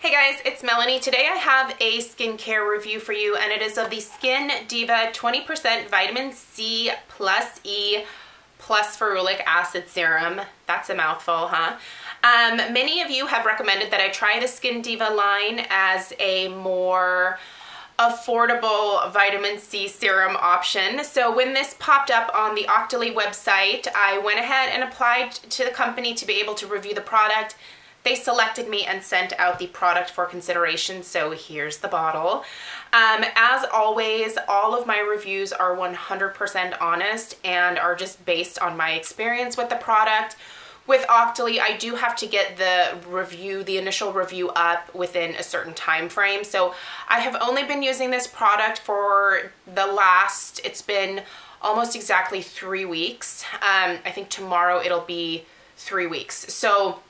Hey guys, it's Melanie. Today I have a skincare review for you, and it is of the Skin Deva 20% Vitamin C plus E plus Ferulic Acid Serum. That's a mouthful, huh? Many of you have recommended that I try the Skin Deva line as a more affordable vitamin C serum option. So when this popped up on the Octoly website, I went ahead and applied to the company to be able to review the product. They selected me and sent out the product for consideration, so here's the bottle. As always, all of my reviews are 100% honest and are just based on my experience with the product. With Octoly, I do have to get the initial review up within a certain time frame. So I have only been using this product for it's been almost exactly 3 weeks. I think tomorrow it'll be 3 weeks. So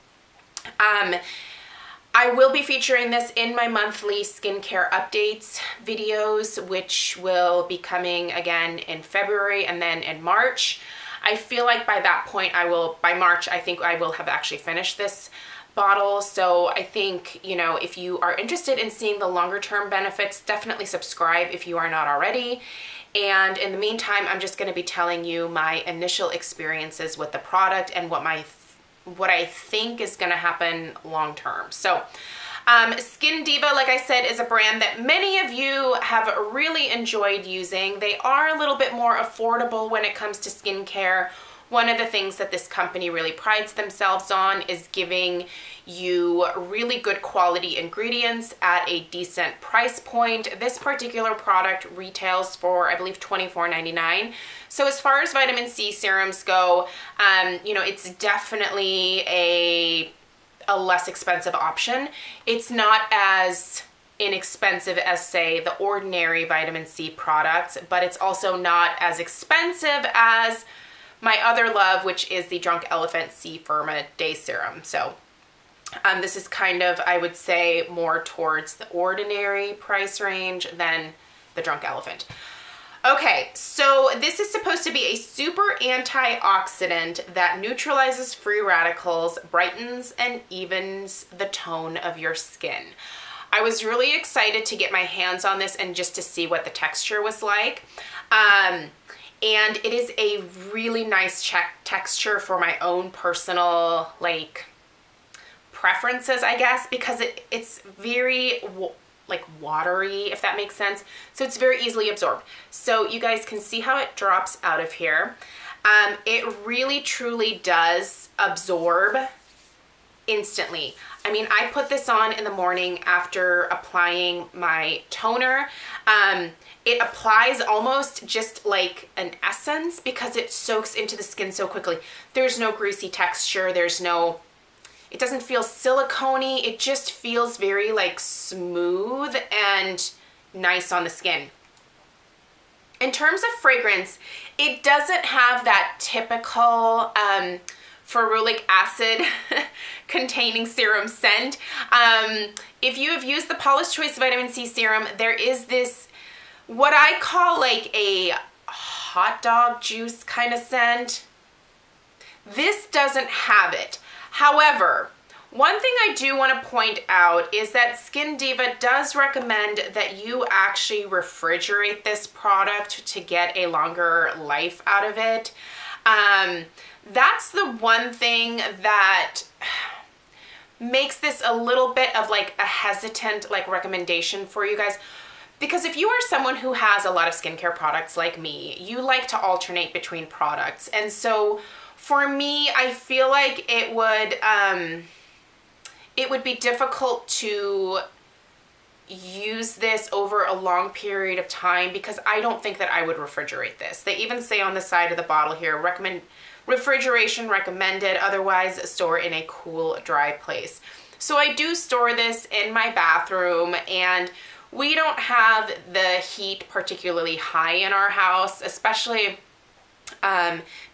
I will be featuring this in my monthly skincare updates videos, which will be coming again in February and then in March. I feel like by that point by March, I think I will have actually finished this bottle. So I think, you know, if you are interested in seeing the longer term benefits, definitely subscribe if you are not already. And in the meantime, I'm just going to be telling you my initial experiences with the product and what I think is going to happen long term. So Skin Deva, like I said, is a brand that many of you have really enjoyed using. They are a little bit more affordable when it comes to skincare. One of the things that this company really prides themselves on is giving you really good quality ingredients at a decent price point. This particular product retails for, I believe, $24.99. So as far as vitamin C serums go, you know, it's definitely a less expensive option. It's not as inexpensive as, say, the ordinary vitamin C products, but it's also not as expensive as my other love, which is the Drunk Elephant C Firma Day Serum. So this is kind of, I would say, more towards the ordinary price range than the Drunk Elephant. Okay, so this is supposed to be a super antioxidant that neutralizes free radicals, brightens and evens the tone of your skin. I was really excited to get my hands on this and just to see what the texture was like. And it is a really nice texture for my own personal, like, preferences, I guess, because it's very like watery, if that makes sense. So it's very easily absorbed. So you guys can see how it drops out of here. It really truly does absorb instantly. I mean, I put this on in the morning after applying my toner. It applies almost just like an essence because it soaks into the skin so quickly. There's no greasy texture. It doesn't feel silicone-y. It just feels very like smooth and nice on the skin. In terms of fragrance, it doesn't have that typical ferulic acid containing serum scent. If you have used the Paula's Choice Vitamin C Serum, there is this, what I call like a hot dog juice kind of scent. This doesn't have it. However, one thing I do want to point out is that Skin Deva does recommend that you actually refrigerate this product to get a longer life out of it. That's the one thing that makes this a little bit of like a hesitant like recommendation for you guys. Because if you are someone who has a lot of skincare products like me, you like to alternate between products. And so for me, I feel like it would be difficult to use this over a long period of time because I don't think that I would refrigerate this. They even say on the side of the bottle here, refrigeration recommended, otherwise store in a cool, dry place. So I do store this in my bathroom, and we don't have the heat particularly high in our house, especially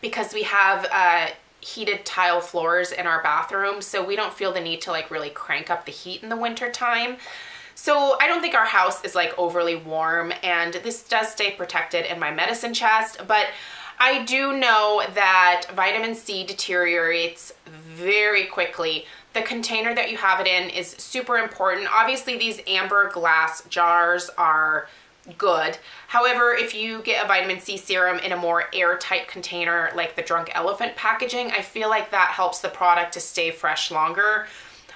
because we have heated tile floors in our bathroom, so we don't feel the need to like really crank up the heat in the winter time. So I don't think our house is like overly warm, and this does stay protected in my medicine chest, but I do know that vitamin C deteriorates very quickly. the container that you have it in is super important. Obviously, these amber glass jars are good. However, if you get a vitamin C serum in a more airtight container like the Drunk Elephant packaging, I feel like that helps the product to stay fresh longer.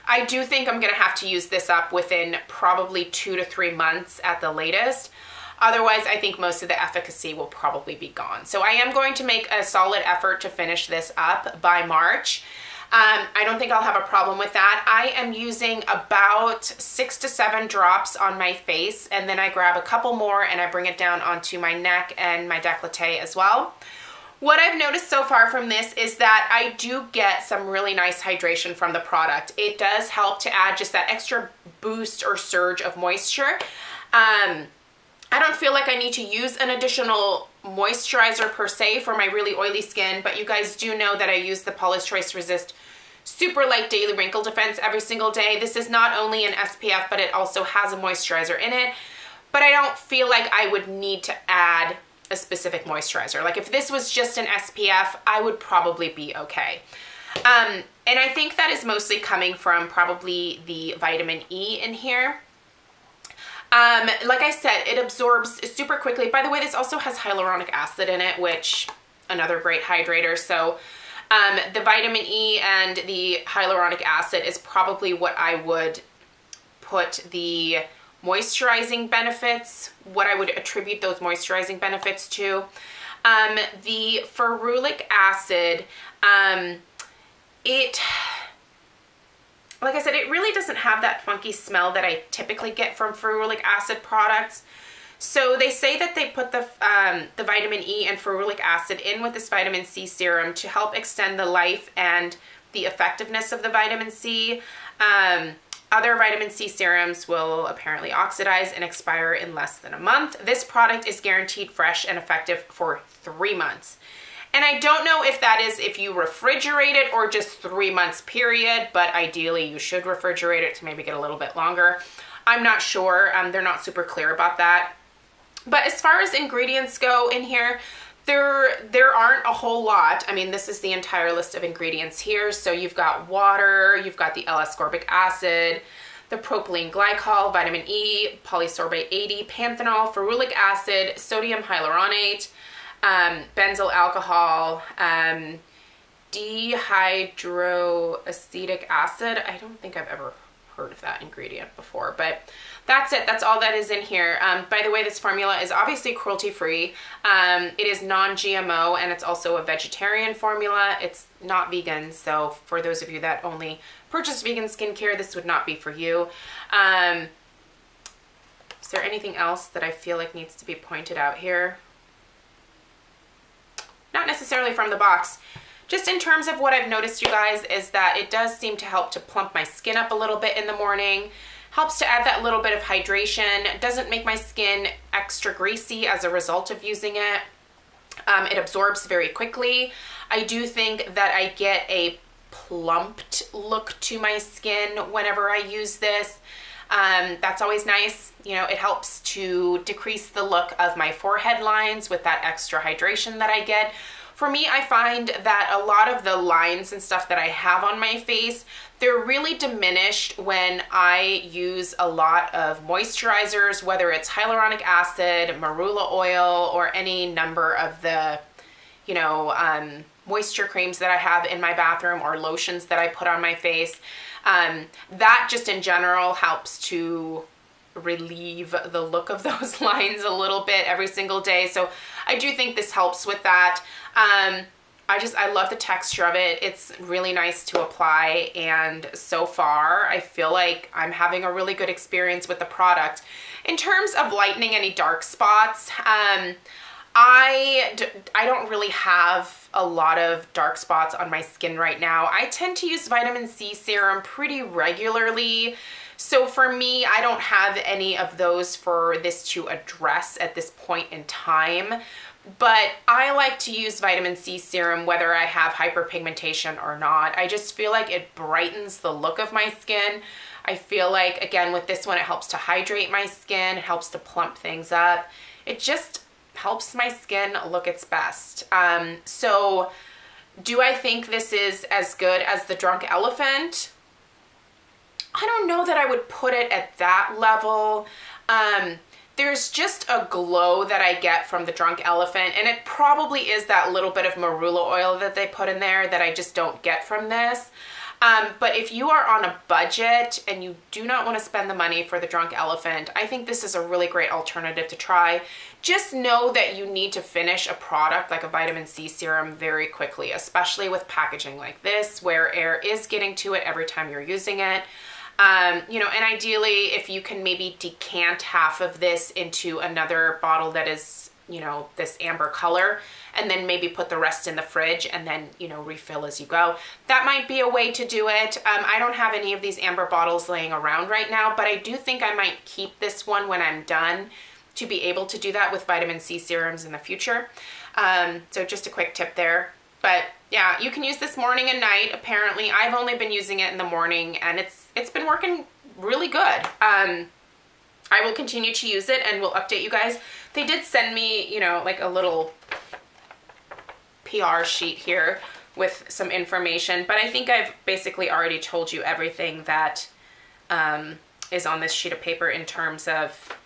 I do think I'm gonna have to use this up within probably 2 to 3 months at the latest. Otherwise, I think most of the efficacy will probably be gone. So I am going to make a solid effort to finish this up by March. I don't think I'll have a problem with that. I am using about 6 to 7 drops on my face, and then I grab a couple more and I bring it down onto my neck and my décolleté as well. What I've noticed so far from this is that I do get some really nice hydration from the product. It does help to add just that extra boost or surge of moisture. I don't feel like I need to use an additional moisturizer per se for my really oily skin, but you guys do know that I use the Paula's Choice Resist Super Light Daily Wrinkle Defense every single day. This is not only an SPF, but it also has a moisturizer in it, but I don't feel like I would need to add a specific moisturizer. Like if this was just an SPF, I would probably be okay. And I think that is mostly coming from probably the vitamin E in here. Like I said, it absorbs super quickly. By the way, this also has hyaluronic acid in it, which another great hydrator. So the vitamin E and the hyaluronic acid is probably what I would put the moisturizing benefits, what I would attribute those moisturizing benefits to. The ferulic acid, like I said, it really doesn't have that funky smell that I typically get from ferulic acid products. So they say that they put the vitamin E and ferulic acid in with this vitamin C serum to help extend the life and the effectiveness of the vitamin C. Other vitamin C serums will apparently oxidize and expire in less than a month. This product is guaranteed fresh and effective for 3 months. And I don't know if that is if you refrigerate it or just 3 months period, but ideally you should refrigerate it to maybe get a little bit longer. I'm not sure. They're not super clear about that. But as far as ingredients go in here, there aren't a whole lot. I mean, this is the entire list of ingredients here. So you've got water, you've got the L-ascorbic acid, the propylene glycol, vitamin E, polysorbate 80, panthenol, ferulic acid, sodium hyaluronate, benzyl alcohol, dihydroacetic acid. I don't think I've ever heard of that ingredient before, but that's it. That's all that is in here. By the way, this formula is obviously cruelty-free. It is non-GMO, and it's also a vegetarian formula. It's not vegan, so for those of you that only purchase vegan skincare, this would not be for you. Is there anything else that I feel like needs to be pointed out here? Not necessarily from the box. Just in terms of what I've noticed, you guys, is that it does seem to help to plump my skin up a little bit in the morning. Helps to add that little bit of hydration. Doesn't make my skin extra greasy as a result of using it. It absorbs very quickly. I do think that I get a plumped look to my skin whenever I use this. That's always nice. You know, it helps to decrease the look of my forehead lines with that extra hydration that I get. For me, I find that a lot of the lines and stuff that I have on my face, they're really diminished when I use a lot of moisturizers, whether it's hyaluronic acid, marula oil, or any number of the, you know, moisture creams that I have in my bathroom or lotions that I put on my face. That just in general helps to relieve the look of those lines a little bit every single day. So I do think this helps with that. I love the texture of it. It's really nice to apply, and so far I feel like I'm having a really good experience with the product. In terms of lightening any dark spots, I don't really have a lot of dark spots on my skin right now. I tend to use vitamin C serum pretty regularly. So for me, I don't have any of those for this to address at this point in time. But I like to use vitamin C serum whether I have hyperpigmentation or not. I just feel like it brightens the look of my skin. I feel like, again, with this one, it helps to hydrate my skin. It helps to plump things up. It just helps my skin look its best. So do I think this is as good as the Drunk Elephant? I don't know that I would put it at that level. There's just a glow that I get from the Drunk Elephant, and it probably is that little bit of marula oil that they put in there that I just don't get from this. But if you are on a budget and you do not want to spend the money for the Drunk Elephant, I think this is a really great alternative to try. Just know that you need to finish a product like a vitamin C serum very quickly, especially with packaging like this, where air is getting to it every time you're using it. You know, and ideally, if you can maybe decant half of this into another bottle that is, you know, this amber color, and then maybe put the rest in the fridge and then, you know, refill as you go. That might be a way to do it. I don't have any of these amber bottles laying around right now, but I do think I might keep this one when I'm done to be able to do that with vitamin C serums in the future. So just a quick tip there. But yeah, you can use this morning and night. Apparently, I've only been using it in the morning, and it's been working really good. I will continue to use it and will update you guys. They did send me, you know, like a little PR sheet here with some information, but I think I've basically already told you everything that is on this sheet of paper in terms of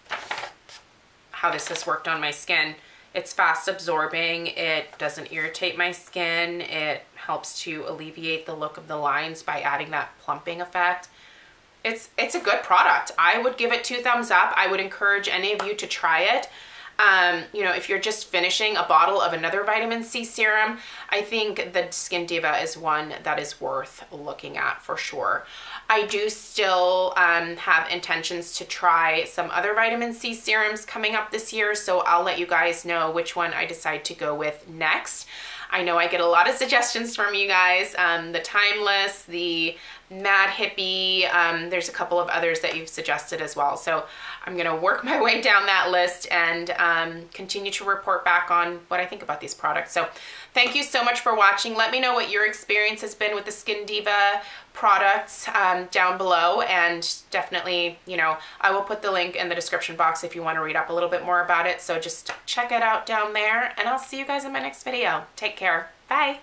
how this has worked on my skin. It's fast absorbing, it doesn't irritate my skin, it helps to alleviate the look of the lines by adding that plumping effect. It's a good product. I would give it 2 thumbs up. I would encourage any of you to try it. You know, if you're just finishing a bottle of another vitamin C serum, I think the Skin Diva is one that is worth looking at for sure. I do still have intentions to try some other vitamin C serums coming up this year, so I'll let you guys know which one I decide to go with next. I know I get a lot of suggestions from you guys, the Timeless, the Mad Hippie, there's a couple of others that you've suggested as well. So I'm gonna work my way down that list and continue to report back on what I think about these products. So thank you so much for watching. Let me know what your experience has been with the Skin Diva products down below, and definitely, you know, I will put the link in the description box if you want to read up a little bit more about it. So just check it out down there, and I'll see you guys in my next video. Take care. Bye.